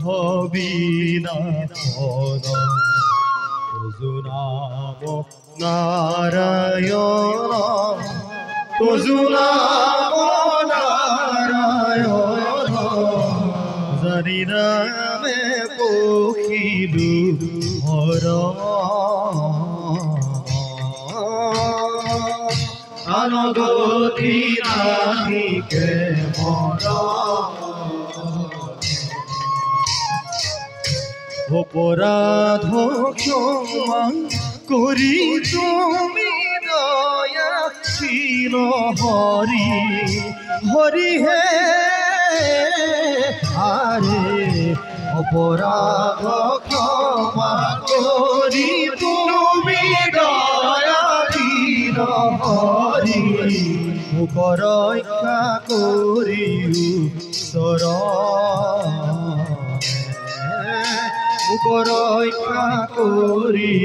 হবিনাশন তোজো নাম নাৰায়ণ তোজো নাম নাৰায়ণ জানি নামে পখিলু হৰণ আনগতি নাহিকে অপরাধ ক্ষমা করি তুমি দয়াশীল হরি হরি হে আরে অপরাধ ক্ষমা করি তুমি দয়াশীল হরি মুখ রক্ষা করি মুখ রক্ষা করি